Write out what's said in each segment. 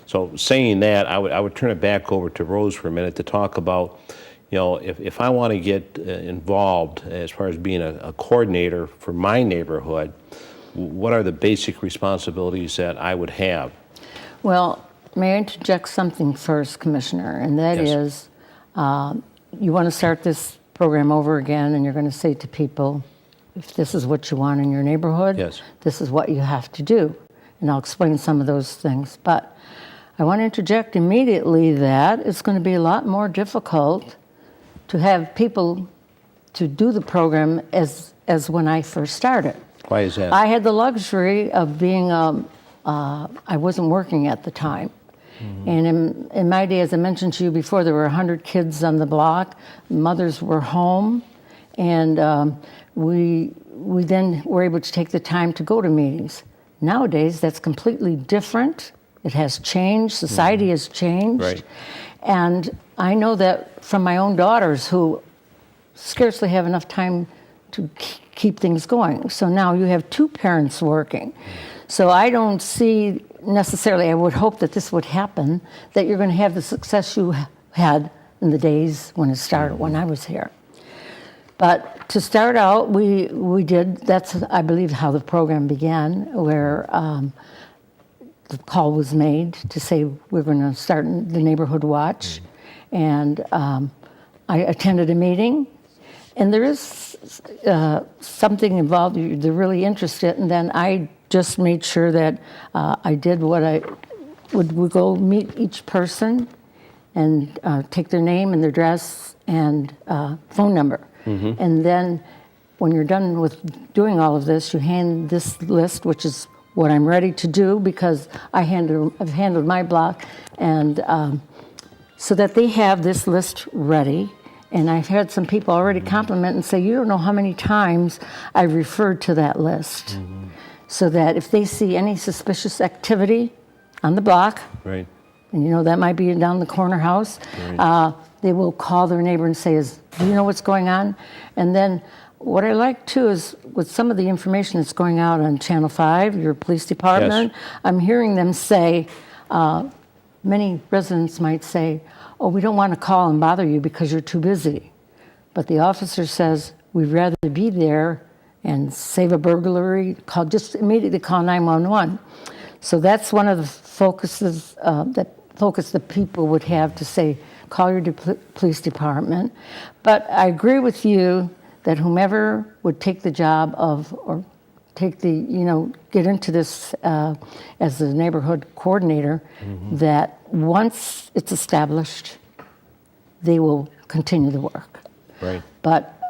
So saying that, I would turn it back over to Rose for a minute to talk about, if I want to get involved as far as being a coordinator for my neighborhood, what are the basic responsibilities that I would have? Well, may I interject something first, Commissioner, and that is, you want to start this program over again, and you're going to say to people, if this is what you want in your neighborhood, this is what you have to do. And I'll explain some of those things. But I want to interject immediately that it's going to be a lot more difficult to have people to do the program as when I first started. Why is that? I had the luxury of being, I wasn't working at the time. Mm-hmm. And in my day, as I mentioned to you before, there were 100 kids on the block. Mothers were home. And we then were able to take the time to go to meetings. Nowadays, that's completely different. It has changed. Society has changed. Right. And I know that from my own daughters who scarcely have enough time to keep things going. So now you have two parents working. So I don't see necessarily, I would hope that this would happen, that you're going to have the success you had in the days when it started, when I was here. But to start out, we did, that's, I believe, how the program began, where the call was made to say we're going to start the Neighborhood Watch. And I attended a meeting, and there is something involved they're really interested in. And then I just made sure that I did what I would go meet each person and take their name and their address and phone number. Mm-hmm. And then when you're done with doing all of this, you hand this list, which is what I'm ready to do because I've handled my block, and so that they have this list ready. And I've had some people already compliment and say, you don't know how many times I've referred to that list. Mm-hmm. So that if they see any suspicious activity on the block, right, and that might be down the corner house, right, they will call their neighbor and say, do you know what's going on? And then what I like too is with some of the information that's going out on Channel 5, your police department, I'm hearing them say, many residents might say, oh, we don't want to call and bother you because you're too busy. But the officer says, we'd rather be there and save a burglary, just immediately call 911. So that's one of the focuses, that people would have to say, call your police department. But I agree with you that whomever would take the job of, or take the, get into this as a neighborhood coordinator, mm-hmm, that once it's established, they will continue the work. Right. But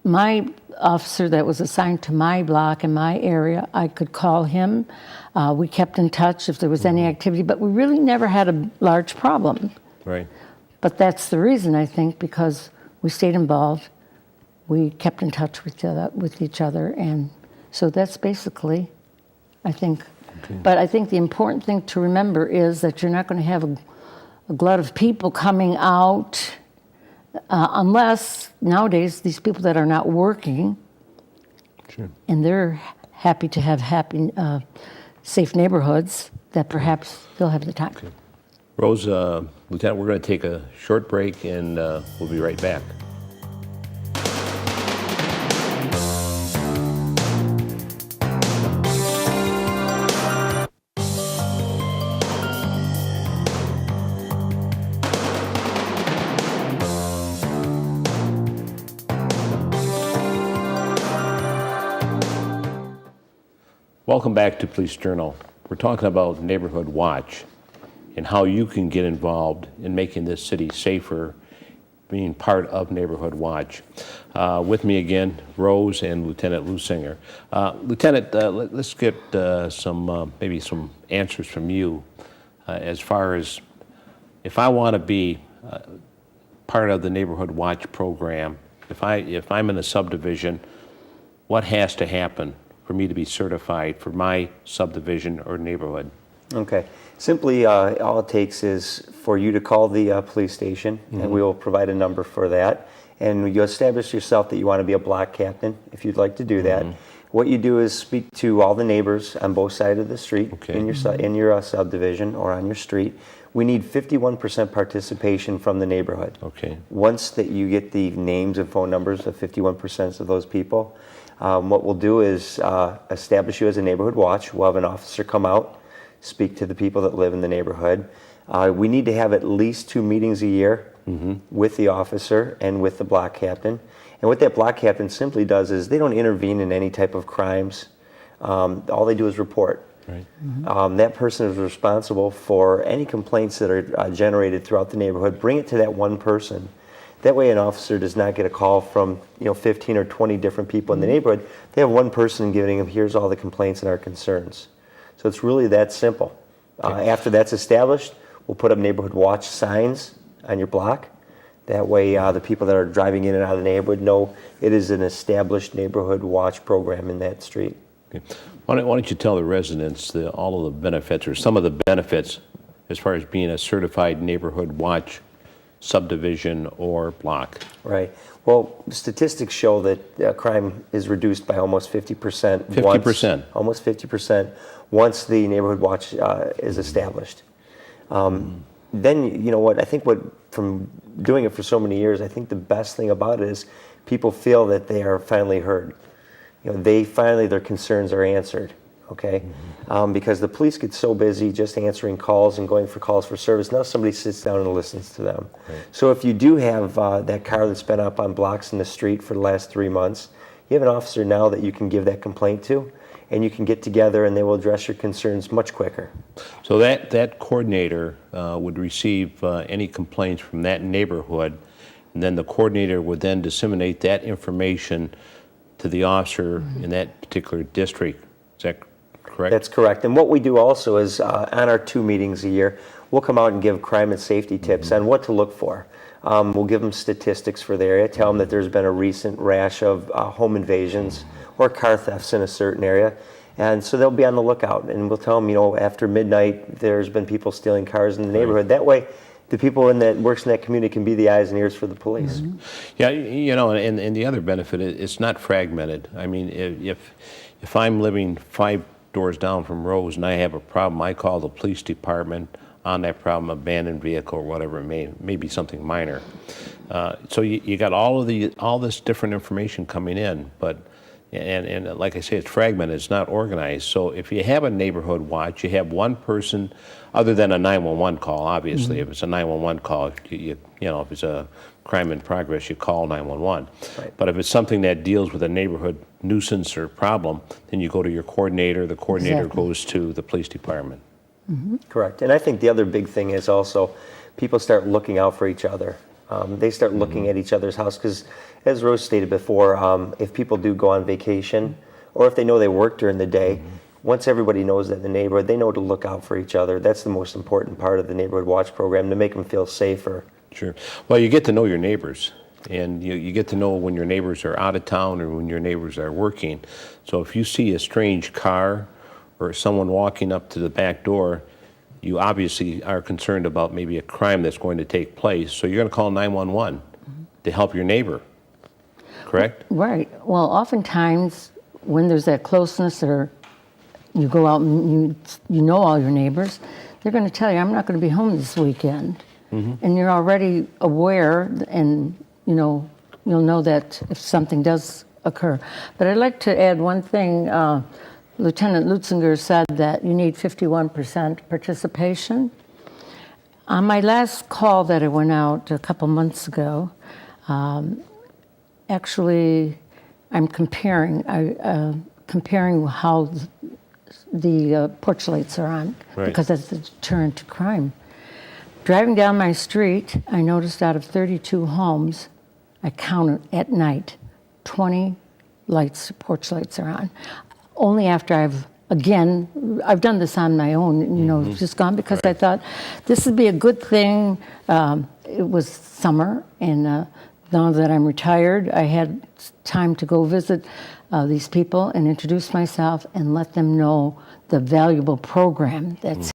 my officer that was assigned to my block in my area, I could call him. We kept in touch if there was any activity, but we really never had a large problem. Right. But that's the reason, I think, because we stayed involved. We kept in touch with each other, and so that's basically, I think. Okay. But I think the important thing to remember is that you're not going to have a glut of people coming out unless nowadays these people that are not working, sure, and they're happy to have safe neighborhoods, that perhaps they'll have the time. Okay. Rose, Lieutenant, we're going to take a short break, and we'll be right back. Welcome back to Police Journal. We're talking about Neighborhood Watch and how you can get involved in making this city safer, being part of Neighborhood Watch. With me again, Rose and Lieutenant Leutzinger. Lieutenant, let's get maybe some answers from you as far as if I want to be part of the Neighborhood Watch program, if I'm in a subdivision, what has to happen for me to be certified for my subdivision or neighborhood? Okay. Simply, all it takes is for you to call the police station, mm-hmm, and we will provide a number for that. And you establish yourself that you want to be a block captain, if you'd like to do that. Mm-hmm. What you do is speak to all the neighbors on both sides of the street Okay. in your subdivision or on your street. We need 51% participation from the neighborhood. Okay. Once that you get the names and phone numbers of 51% of those people, what we'll do is establish you as a neighborhood watch. We'll have an officer come out, speak to the people that live in the neighborhood. We need to have at least 2 meetings a year with the officer and with the block captain. And what that block captain simply does is they don't intervene in any type of crimes. All they do is report. Right. That person is responsible for any complaints that are generated throughout the neighborhood. Bring it to that one person. That way an officer does not get a call from 15 or 20 different people in the neighborhood. They have one person giving them, here's all the complaints and our concerns. So it's really that simple. After that's established, we'll put up neighborhood watch signs on your block. That way the people that are driving in and out of the neighborhood know it is an established neighborhood watch program in that street. Okay. Why don't you tell the residents all of the benefits or some of the benefits as far as being a certified neighborhood watch subdivision or block? Right. Well, statistics show that crime is reduced by almost 50%. 50%? Almost 50% once the neighborhood watch is established. Then, you know what, I think from doing it for so many years, I think the best thing about it is people feel that they are finally heard. Their concerns are answered, okay? Because the police get so busy just answering calls and going for calls for service. Now somebody sits down and listens to them. Right. So if you do have that car that's been up on blocks in the street for the last 3 months, you have an officer now that you can give that complaint to, and you can get together and they will address your concerns much quicker. So that coordinator would receive any complaints from that neighborhood, and then the coordinator would then disseminate that information to the officer in that particular district. Is that correct? That's correct. And what we do also is on our 2 meetings a year, we'll come out and give crime and safety tips on what to look for. We'll give them statistics for the area, tell them that there's been a recent rash of home invasions or car thefts in a certain area. And so they'll be on the lookout, and we'll tell them, after midnight, there's been people stealing cars in the neighborhood. That way, the people that works in that community can be the eyes and ears for the police. Yeah, and the other benefit is it's not fragmented. I mean, if I'm living 5 doors down from Rose and I have a problem, I call the police department on that problem, abandoned vehicle or whatever it may be something minor. So you got all this different information coming in, but and like I say, it's fragmented, it's not organized. So if you have a neighborhood watch, you have one person, other than a 911 call, obviously. If it's a 911 call, if it's a crime in progress, you call 911. Right. But if it's something that deals with a neighborhood nuisance or problem, then you go to your coordinator. The coordinator Exactly. goes to the police department. Correct. And I think the other big thing is also people start looking out for each other. They start looking at each other's house because, as Rose stated before, if people do go on vacation or if they know they work during the day, once everybody knows that in the neighborhood, they know to look out for each other. That's the most important part of the Neighborhood Watch program, to make them feel safer. Sure. Well, you get to know your neighbors, and you get to know when your neighbors are out of town or when your neighbors are working. So if you see a strange car or someone walking up to the back door, you obviously are concerned about maybe a crime that's going to take place. So you're going to call 911 to help your neighbor, correct? Right. Well, oftentimes when there's that closeness, or you go out and you know all your neighbors, they're going to tell you, I'm not going to be home this weekend. And you're already aware, and you'll know that if something does occur. But I'd like to add one thing. Lieutenant Leutzinger said that you need 51% participation. On my last call that I went out a couple months ago, actually, I'm comparing how the porch lights are on, Right. because that's a deterrent to crime. Driving down my street, I noticed out of 32 homes, I counted at night, 20 porch lights are on. Only after I've done this on my own, just gone, because I thought this would be a good thing. It was summer, and now that I'm retired, I had time to go visit these people and introduce myself and let them know the valuable program that's